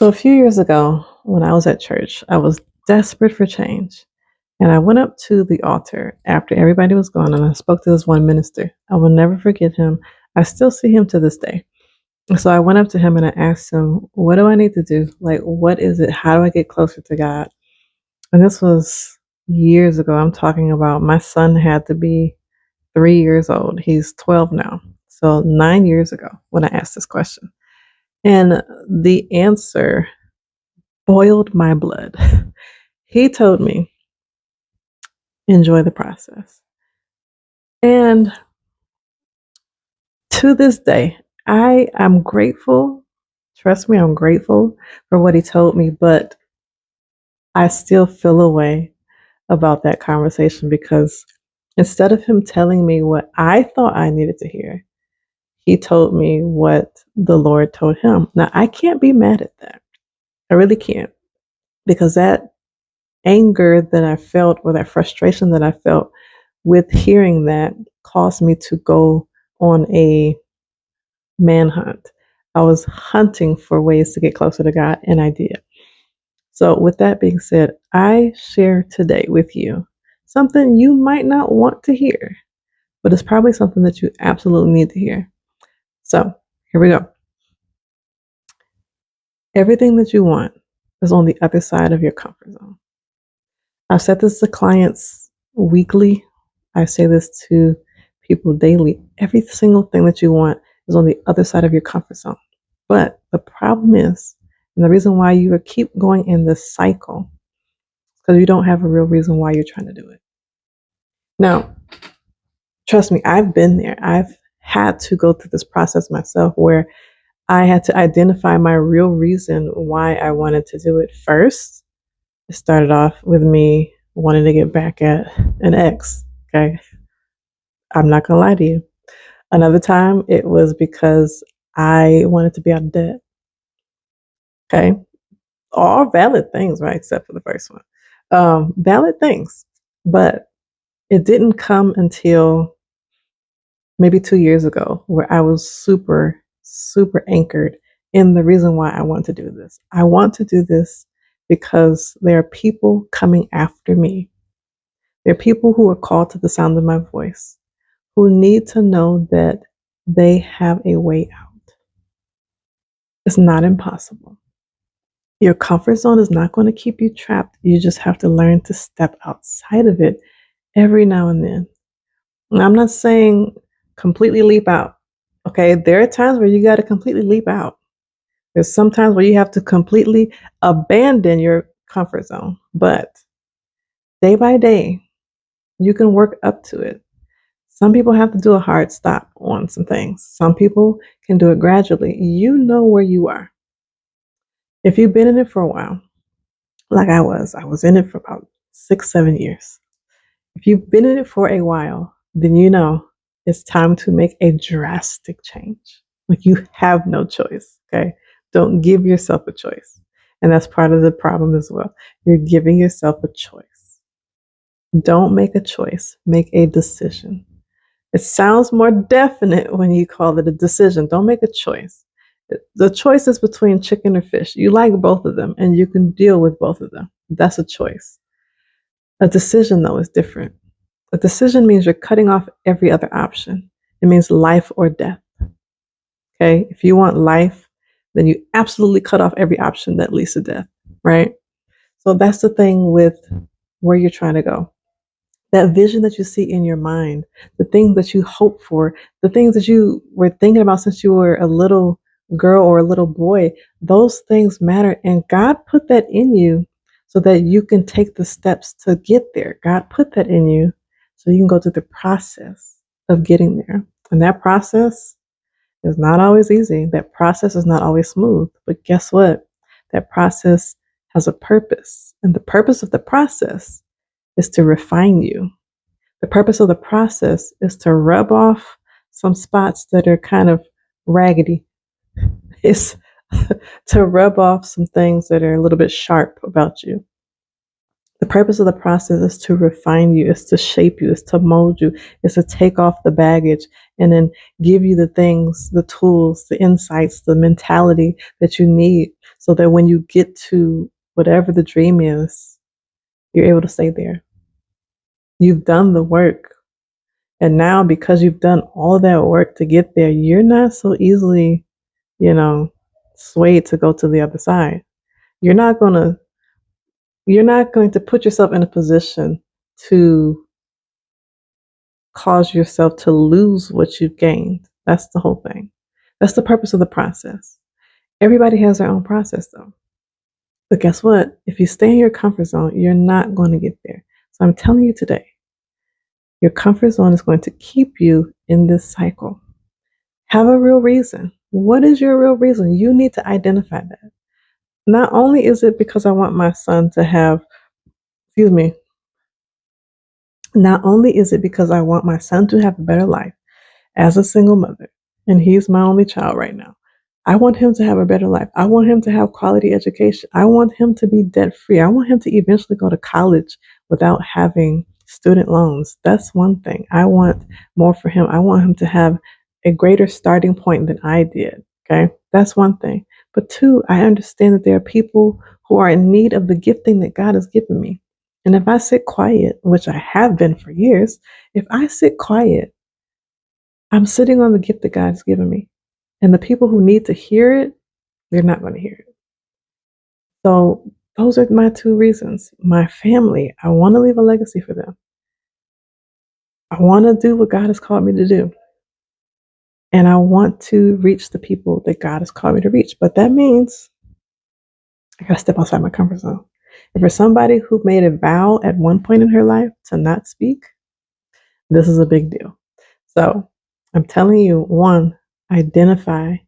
So a few years ago, when I was at church, I was desperate for change. And I went up to the altar after everybody was gone and I spoke to this one minister. I will never forget him. I still see him to this day. And so I went up to him and I asked him, what do I need to do? Like, what is it? How do I get closer to God? And this was years ago. I'm talking about my son had to be 3 years old. He's 12 now. So 9 years ago when I asked this question. And the answer boiled my blood. He told me, enjoy the process. And to this day, I am grateful. Trust me, I'm grateful for what he told me, but I still feel a way about that conversation because instead of him telling me what I thought I needed to hear, he told me what the Lord told him. Now, I can't be mad at that. I really can't, because that anger that I felt or that frustration that I felt with hearing that caused me to go on a manhunt. I was hunting for ways to get closer to God, and I did. So, with that being said, I share today with you something you might not want to hear, but it's probably something that you absolutely need to hear. So, here we go. Everything that you want is on the other side of your comfort zone. I've said this to clients weekly. I say this to people daily. Every single thing that you want is on the other side of your comfort zone. But the problem is, and the reason why you keep going in this cycle, is because you don't have a real reason why you're trying to do it. Now, trust me, I've been there. I've had to go through this process myself where I had to identify my real reason why I wanted to do it. First, it started off with me wanting to get back at an ex. Okay. I'm not going to lie to you. Another time, it was because I wanted to be out of debt. Okay. All valid things, right? Except for the first one. Valid things. But it didn't come until maybe 2 years ago where I was super, super anchored in the reason why I want to do this. I want to do this because there are people coming after me. There are people who are called to the sound of my voice who need to know that they have a way out. It's not impossible. Your comfort zone is not going to keep you trapped. You just have to learn to step outside of it every now and then. And I'm not saying completely leap out. Okay, there are times where you got to completely leap out. There's some times where you have to completely abandon your comfort zone. But day by day, you can work up to it. Some people have to do a hard stop on some things. Some people can do it gradually. You know where you are. If you've been in it for a while, like I was in it for about 6, 7 years. If you've been in it for a while, then you know it's time to make a drastic change. Like you have no choice. Okay. Don't give yourself a choice. And that's part of the problem as well. You're giving yourself a choice. Don't make a choice, make a decision. It sounds more definite when you call it a decision. Don't make a choice. The choice is between chicken or fish. You like both of them and you can deal with both of them. That's a choice. A decision, though, is different. A decision means you're cutting off every other option. It means life or death. Okay? If you want life, then you absolutely cut off every option that leads to death, right? So that's the thing with where you're trying to go. That vision that you see in your mind, the things that you hope for, the things that you were thinking about since you were a little girl or a little boy, those things matter. And God put that in you so that you can take the steps to get there. God put that in you so you can go through the process of getting there. And that process is not always easy. That process is not always smooth. But guess what? That process has a purpose. And the purpose of the process is to refine you. The purpose of the process is to rub off some spots that are kind of raggedy. It's to rub off some things that are a little bit sharp about you. The purpose of the process is to refine you, is to shape you, is to mold you, is to take off the baggage and then give you the things, the tools, the insights, the mentality that you need so that when you get to whatever the dream is, you're able to stay there. You've done the work. And now, because you've done all that work to get there, you're not so easily, swayed to go to the other side. You're not going to put yourself in a position to cause yourself to lose what you've gained. That's the whole thing. That's the purpose of the process. Everybody has their own process, though. But guess what? If you stay in your comfort zone, you're not going to get there. So I'm telling you today, your comfort zone is going to keep you in this cycle. Have a real reason. What is your real reason? You need to identify that. Not only is it because I want my son to have, excuse me, not only is it because I want my son to have a better life as a single mother, and he's my only child right now. I want him to have a better life. I want him to have quality education. I want him to be debt free. I want him to eventually go to college without having student loans. That's one thing. I want more for him. I want him to have a greater starting point than I did. Okay. That's one thing. But two, I understand that there are people who are in need of the gifting that God has given me. And if I sit quiet, which I have been for years, if I sit quiet, I'm sitting on the gift that God's given me. And the people who need to hear it, they're not going to hear it. So those are my two reasons. My family, I want to leave a legacy for them. I want to do what God has called me to do. And I want to reach the people that God has called me to reach. But that means I got to step outside my comfort zone. And for somebody who made a vow at one point in her life to not speak, this is a big deal. So I'm telling you, one, identify,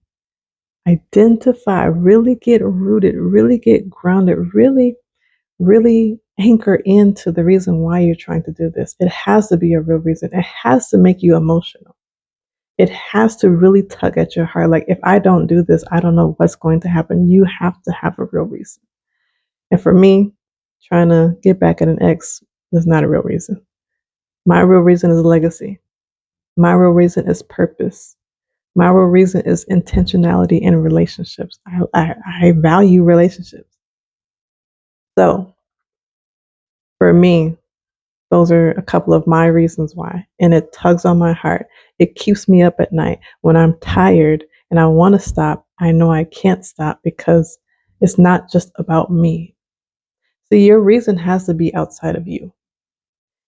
really get rooted, really get grounded, really anchor into the reason why you're trying to do this. It has to be a real reason. It has to make you emotional. It has to really tug at your heart. Like, if I don't do this, I don't know what's going to happen. You have to have a real reason. And for me, trying to get back at an ex is not a real reason. My real reason is legacy. My real reason is purpose. My real reason is intentionality in relationships. I value relationships. So for me, those are a couple of my reasons why. And it tugs on my heart. It keeps me up at night. When I'm tired and I want to stop, I know I can't stop because it's not just about me. So your reason has to be outside of you.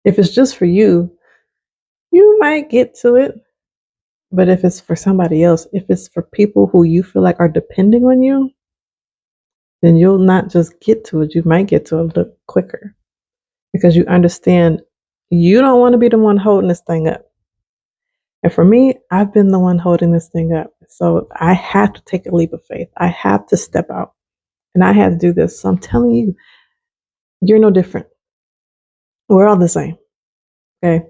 If it's just for you, you might get to it. But if it's for somebody else, if it's for people who you feel like are depending on you, then you'll not just get to it. You might get to it a little quicker because you understand you don't want to be the one holding this thing up. And for me, I've been the one holding this thing up. So I have to take a leap of faith. I have to step out and I have to do this. So I'm telling you, you're no different. We're all the same. Okay.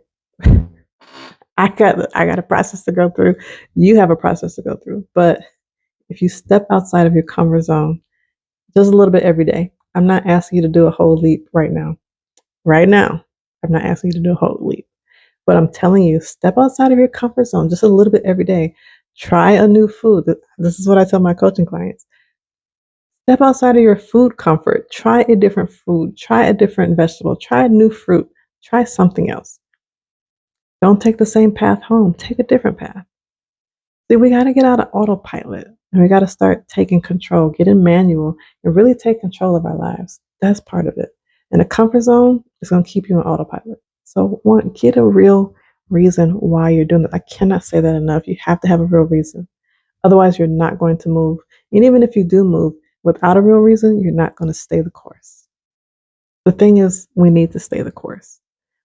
I got a process to go through. You have a process to go through. But if you step outside of your comfort zone just a little bit every day, I'm not asking you to do a whole leap right now. Right now, I'm not asking you to do a whole leap. But I'm telling you, step outside of your comfort zone just a little bit every day. Try a new food. This is what I tell my coaching clients. Step outside of your food comfort. Try a different food. Try a different vegetable. Try a new fruit. Try something else. Don't take the same path home. Take a different path. See, we got to get out of autopilot and we got to start taking control, get in manual, and really take control of our lives. That's part of it. And a comfort zone is going to keep you on autopilot. So, one, get a real reason why you're doing it. I cannot say that enough. You have to have a real reason. Otherwise, you're not going to move. And even if you do move without a real reason, you're not going to stay the course. The thing is, we need to stay the course.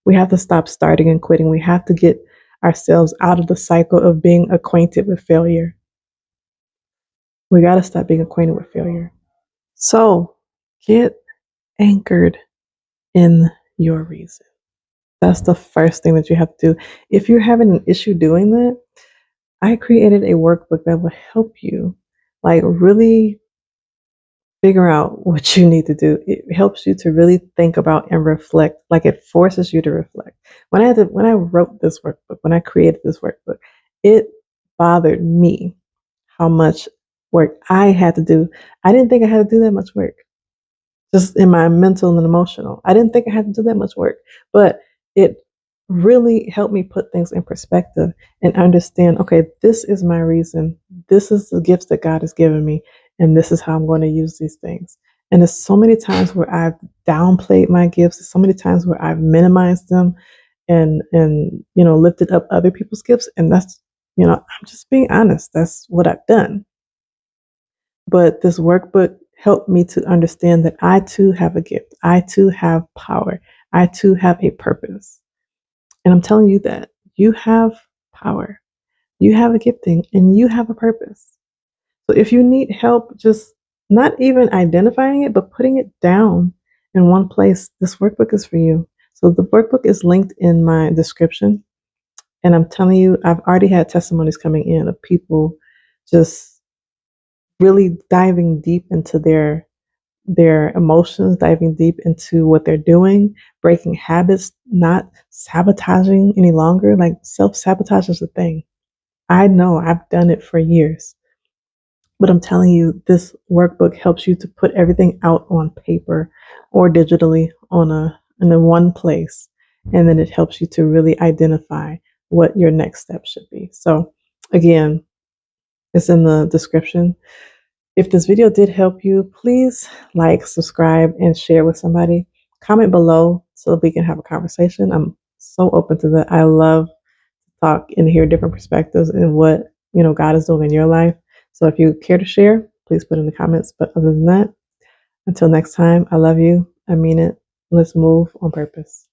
We have to stop starting and quitting. We have to get ourselves out of the cycle of being acquainted with failure. We got to stop being acquainted with failure. So get anchored in your reason. That's the first thing that you have to do. If you're having an issue doing that, I created a workbook that will help you like really figure out what you need to do. It helps you to really think about and reflect. Like, it forces you to reflect. When I wrote this workbook, when I created this workbook, it bothered me how much work I had to do. I didn't think I had to do that much work, just in my mental and emotional. I didn't think I had to do that much work, but it really helped me put things in perspective and understand, okay, this is my reason. This is the gifts that God has given me, and this is how I'm going to use these things. And there's so many times where I've downplayed my gifts, there's so many times where I've minimized them and lifted up other people's gifts. And that's, I'm just being honest. That's what I've done. But this workbook helped me to understand that I too have a gift. I too have power. I too have a purpose. And I'm telling you that you have power, you have a gifting, and you have a purpose. So if you need help, just not even identifying it, but putting it down in one place, this workbook is for you. So the workbook is linked in my description. And I'm telling you, I've already had testimonies coming in of people just really diving deep into their emotions, diving deep into what they're doing, breaking habits, not sabotaging any longer. Like self-sabotage is a thing. I know I've done it for years. But I'm telling you, this workbook helps you to put everything out on paper or digitally in a one place. And then it helps you to really identify what your next step should be. So again, it's in the description. If this video did help you, please like, subscribe, and share with somebody. Comment below so we can have a conversation. I'm so open to that. I love to talk and hear different perspectives and what God is doing in your life. So if you care to share, please put in the comments. But other than that, until next time, I love you. I mean it. Let's move on purpose.